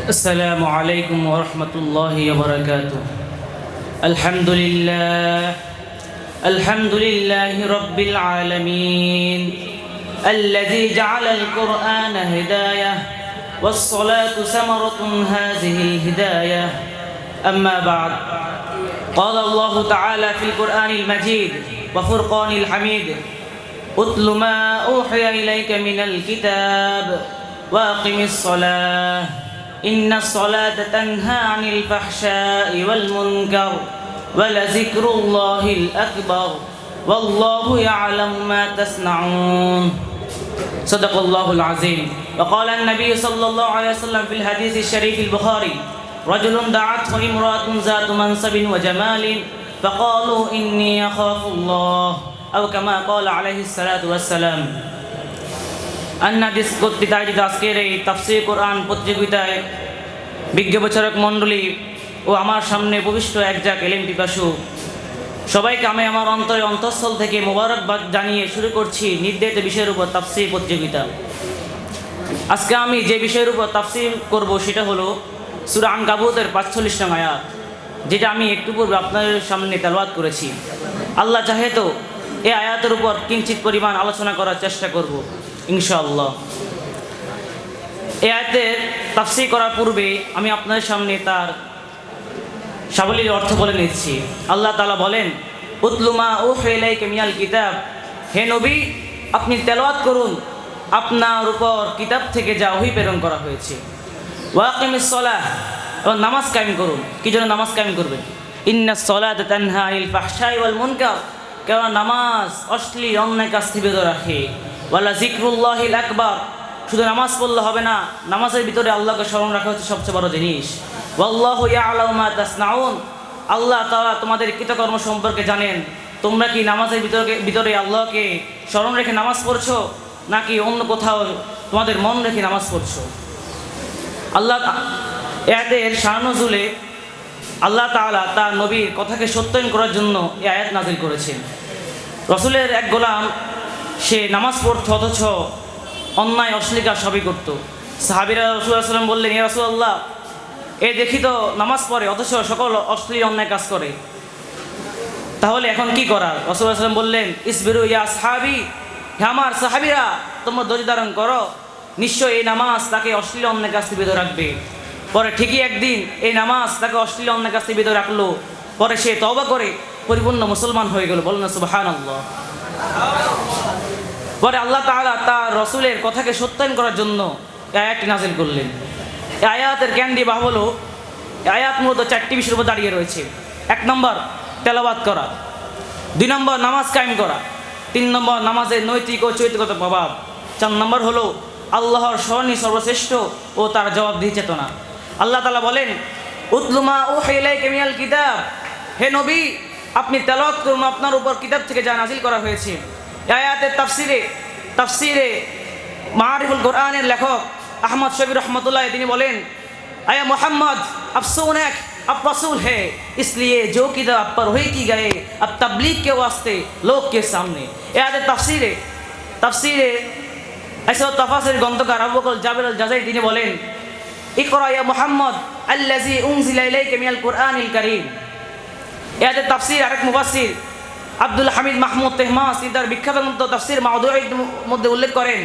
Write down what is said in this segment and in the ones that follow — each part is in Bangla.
السلام عليكم ورحمة الله وبركاته. الحمد لله رب العالمين الذي جعل القرآن هداية والصلاة ثمرة هذه الهداية. أما بعد، قال الله تعالى في القرآن المجيد وفرقان الحميد: اتل ما أوحي إليك من الكتاب وأقم الصلاة إن الصلاة تنهى عن الفحشاء والمنكر ولذكر الله الأكبر والله يعلم ما تصنعون. صدق الله العظيم. وقال النبي صلى الله عليه وسلم في الحديث الشريف البخاري: رجل دعته امرأة ذات منصب وجمال فقالوا إني أخاف الله أو كما قال عليه الصلاة والسلام. আন্নাদিস কর্তৃক আয়োজিত আজকের এই তাফসীর কোরআন প্রতিযোগিতায় বিজ্ঞ বিচারক মণ্ডলী ও আমার সামনে উপবিষ্ট একজাক এলেম পিপাসু সবাইকে আমি আমার অন্তঃস্থল থেকে মোবারকবাদ জানিয়ে শুরু করছি নির্ধারিত বিষয়ের উপর তাফসীর প্রতিযোগিতা। আজকে আমি যে বিষয়ের উপর তাফসীর করব সেটা হলো সূরা আনকাবুতের ৪৫ নং আয়াত, যেটা আমি একটু পূর্বে আপনাদের সামনে তেলাওয়াত করেছি। আল্লাহ চাহে তো এই আয়াতের উপর কিঞ্চিত পরিমাণ আলোচনা করার চেষ্টা করব ইনশাআল্লাহ। এই আয়াতের তাফসীর করার পূর্বে আমি আপনাদের সামনে তার সাবলীল অর্থ বলে নিচ্ছি। আল্লাহ তাআলা বলেন, উতলু মা উহিয়া ইলাইকা মিনাল কিতাব, হে নবী আপনি তেলাওয়াত করুন আপনার উপর কিতাব থেকে যা ওহী প্রেরণ করা হয়েছে। ওয়া আকিমিস সালাহ, এবং নামাজ কায়েম করুন। কি জন্য নামাজ কায়েম করবেন? ইন্নাস সালাতা তানহা আনিল ফাহশাই ওয়াল মুনকার, কেননা নামাজ অশ্লীল অন্যায় কাজ থেকে বিরত রাখে। ওয়ালা যিকরুল্লাহিল আকবার, শুধু নামাজ পড়লে হবে না, নামাজের ভিতরে আল্লাহকে স্মরণ রাখা হচ্ছে সবচেয়ে বড় জিনিস। ওয়াল্লাহু ইয়ালামু মা তাসনাউন, আল্লাহ তাআলা তোমাদের কৃতকর্ম সম্পর্কে জানেন। তোমরা কি নামাজের ভিতরে আল্লাহকে স্মরণ রেখে নামাজ পড়ছো, নাকি অন্য কোথাও তোমাদের মন রেখে নামাজ পড়ছো? আল্লাহ এদের শানুজুলে আল্লাহ তাআলা তার নবীর কথাকে সত্যায়ন করার জন্য এই আয়াত নাজিল করেছেন। রসুলের এক গোলাম, সে নামাজ পড়তো অথচ অন্যায় অশ্লীল কাজ সবই করতো। সাহাবীরা রাসূলুল্লাহ সাল্লাল্লাহু আলাইহি ওয়াসাল্লাম বললেন, ইয়া রাসূলুল্লাহ, এ দেখি তো নামাজ পড়ে অথচ সকল অশ্লীল অন্যায় কাজ করে, তাহলে এখন কি করার? রাসূলুল্লাহ সাল্লাল্লাহু আলাইহি ওয়াসাল্লাম বললেন, ইসবিরু ইয়া আসহাবি, হে আমার সাহাবীরা তোমরা ধৈর্য ধারণ করো, নিশ্চয় এই নামাজ তাকে অশ্লীল অন্যায় কাজ থেকে বিরত রাখবে। পরে ঠিকই একদিন এই নামাজ তাকে অশ্লীল অন্যায় কাজ থেকে বিরত রাখলো। পরে সে তওবা করে পরিপূর্ণ মুসলমান হয়ে গেল। বলেন না সুবহানাল্লাহ। পরে আল্লাহ তাআলা তার রসুলের কথাকে সত্যায়ন করার জন্য এই আয়াতটি নাজিল করলেন। এই আয়াতের জ্ঞান দিয়ে বা হলো, এই আয়াত মূলত 4টি বিষয়ের উপর দাঁড়িয়ে রয়েছে। 1 নম্বর তেলাওয়াত করা, 2 নম্বর নামাজ কায়েম করা, 3 নম্বর নামাজের নৈতিক ও চরিত্রগত প্রভাব, 4 নম্বর হলো আল্লাহর স্মরণই সর্বশ্রেষ্ঠ ও তার জবাবদিহি চেতনা। আল্লাহ তাআলা বলেন, উতলু মা উহিয়া ইলাইকা মিনাল কিতাব, হে নবী আপনি তেলাওয়াত করুন আপনার উপর কিতাব থেকে যা নাজিল করা হয়েছে। এই আয়াতের তাফসিরে মাআরিফুল কোরআনের লেখক আহমদ শফি রহমতুল্লাহ তিনি বলেন, আয়া মোহাম্মদ अब सुनक अब रसूल है इसलिए जो किताब आप पर वही की गए अब तबलीग के वास्ते लोग के सामने। এই আয়াতের তাফসিরে ऐसा तफासिर গ্রন্থকার আবু বকর জাবের আল জাযাই তিনি বলেন, ইকরা ইয়া মুহাম্মদ আল্লাযী উনজিলা ইলাইকা মিনাল কুরআনিল কারীম। এই আয়াতের তাফসির আরেক মুফাসসির আব্দুল হামিদ মাহমুদ তেহমাস তিনি তার বিখ্যাত গ্রন্থ তাফসির মাউদুঈর মধ্যে উল্লেখ করেন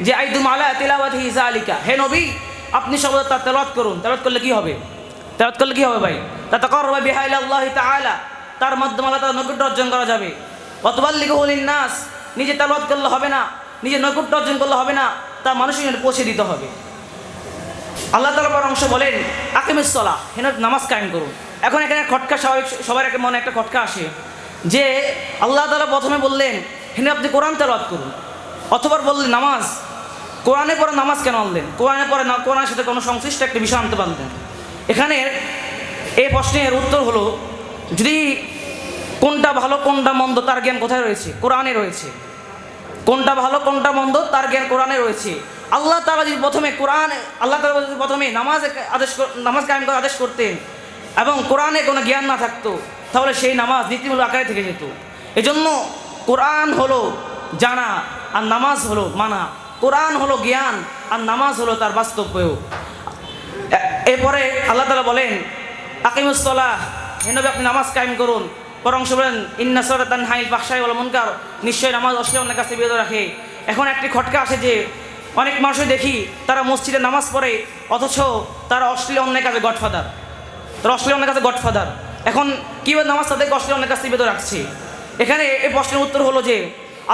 যে আইদুম আলা তিলাওয়াতিহি যালিকা, হে নবী আপনি সর্বদা তার তেলাওয়াত করুন। তেলাওয়াত করলে কি হবে? তেলাওয়াত করলে কি হবে ভাই? তাতাকাররাবা বিহা ইলা আল্লাহি তাআলা, তার মাধ্যমে আল্লাহ তাআলার নৈকট্য অর্জন করা যাবে। ওয়া তুবাল্লিগুহু লিন-নাস, নিজে তেলাওয়াত করলে হবে না, নিজে নৈকট্য অর্জন করলে হবে না, তা মানুষের জন্য পৌঁছে দিতে হবে। আল্লাহ তাআলা পর অংশ বলেন, আকিমিস সালাহ, হে নামাজ কায়েম করুন। এখন এখানে খটকা সবার একটা মনে একটা খটকা আসে যে আল্লাহ তাআলা প্রথমে বললেন হে আপনি কোরআন তেলাওয়াত করুন, অথবা বললেন নামাজ, কোরআনে পরে নামাজ কেন আনলেন? কোরআনে পরে না কোরআনের সাথে কোনো সংশ্লিষ্ট একটা বিষয় আনতে পারলেন? এখানে এই প্রশ্নের উত্তর হলো, যদি কোনটা ভালো কোনটা মন্দ তার জ্ঞান কোথায় রয়েছে? কোরআনে রয়েছে। কোনটা ভালো কোনটা মন্দ তার জ্ঞান কোরআনে রয়েছে। আল্লাহ তাআলা যদি প্রথমে নামাজ কায়েম করার আদেশ করতেন এবং কোরআনে কোনো জ্ঞান না থাকতো, তাহলে সেই নামাজ নীতিমূলক আকারে থেকে যেত। এজন্য কোরআন হলো জানা আর নামাজ হলো মানা। কোরআন হলো জ্ঞান আর নামাজ হলো তার বাস্তব প্রয়োগ। এরপরে আল্লাহ তাআলা বলেন আকিমুস সালাহ, হে নবী আপনি নামাজ কায়েম করুন। পরং বলেন ইন্না সালাতা তানহা আনিল ফাহশাই ওয়াল মুনকার, নিশ্চয়ই নামাজ অশ্লীল অন্যায় কাছ থেকে বিরত রাখে। এখন একটি খটকা আসে যে অনেক মানুষই দেখি তারা মসজিদে নামাজ পড়ে অথচ তারা অশ্লীল অন্যায় কাজে গডফাদার, তারা অশ্লীল অন্যায় কাজে গডফাদার। এখন কীভাবে নামাজ তাদেরকে অশ্লীল অন্যায় কাছ থেকে বিরত রাখছে? এখানে এই প্রশ্নের উত্তর হলো যে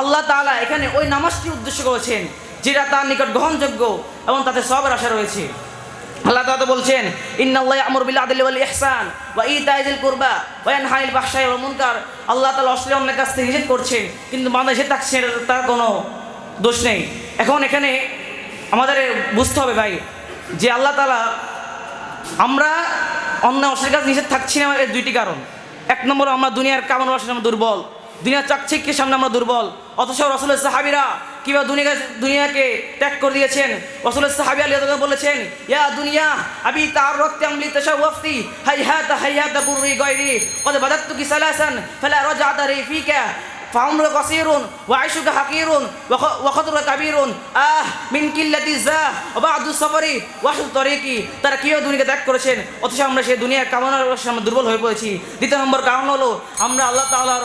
আল্লাহ তাআলা এখানে ওই নামাজটি উদ্দেশ্য করেছেন যেটা তার নিকট গ্রহণযোগ্য এবং তাতে সওয়াবের আশা রয়েছে। আল্লাহ তাআলা বলছেন ইন্নাল্লাহা ইয়া'মুরু বিল আদলি ওয়াল ইহসান ওয়া ইতা'i যিল কুরবা ওয়া ইয়ানহা আনিল ফাহশাই ওয়াল মুনকার। আল্লাহ তাআলা অশ্লীল অন্যায় কাজ থেকে নিষেধ করছেন, কিন্তু বান্দা নিষেধ থাকছে তার কোনো দোষ নেই। এখন এখানে আমাদের বুঝতে হবে ভাই যে আল্লাহ তাআলা আমরা অন্যায় অশ্লীল কাজ নিষেধ থাকছি না এর দুইটি কারণ। এক নম্বর, আমরা দুনিয়ার কামানোর আশায় আমরা দুর্বল, দুনিয়ার চাকচিক্যের সামনে আমরা দুর্বল। অথচ রাসূলের সাহাবীরা কিভাবে দুনিয়াকে ত্যাগ করে দিয়েছেন। রাসূলের সাহাবী আলী রাদিয়াল্লাহু বলেছেন ইয়া দুনিয়া আবি তা'আররাতি আমলি তাশাওয়াফতি হাইহাতা হাইহাতা বুররি গায়রি ক্বাদ বাদাতুকি সালাসান ফালা রাজআতা ফিকা ফাউমর কাসীরুন ওয়া আইশুকা হাকিরুন ওয়া খাতরুকা কাবীরুন মিন কিল্লাতি যা ওয়া বা'দু সাফরি ওয়া শুদ তরিকি। তারা কিভাবে দুনিয়াকে ত্যাগ করেছেন অথচ আমরা সেই দুনিয়ার কামনার সামনে দুর্বল হয়ে পড়েছি। দ্বিতীয় নম্বর কারণ হলো আমরা আল্লাহ তাআলার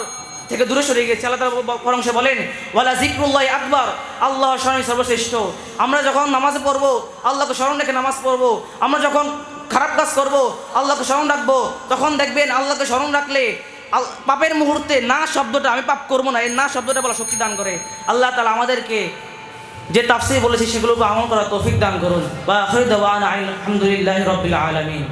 থেকে দূরে সরে গেছি। আল্লাহ তাআলা বরং সে বলেন ওয়ালা যিকরুল্লাহি আকবার, আল্লাহর স্মরণ সর্বশ্রেষ্ঠ। আমরা যখন নামাজ পড়বো আল্লাহকে স্মরণ রেখে নামাজ পড়বো, আমরা যখন খারাপ কাজ করবো আল্লাহকে স্মরণ রাখবো, তখন দেখবেন আল্লাহকে স্মরণ রাখলে পাপের মুহূর্তে না শব্দটা, আমি পাপ করবো না, এই না শব্দটা বলা শক্তি দান করে। আল্লাহ তাআলা আমাদেরকে যে তাফসীর বলেছে সেগুলো আমল করার তৌফিক দান করুন। ওয়া আখিরু দাওয়ানা আলহামদুলিল্লাহি রাব্বিল আলামিন।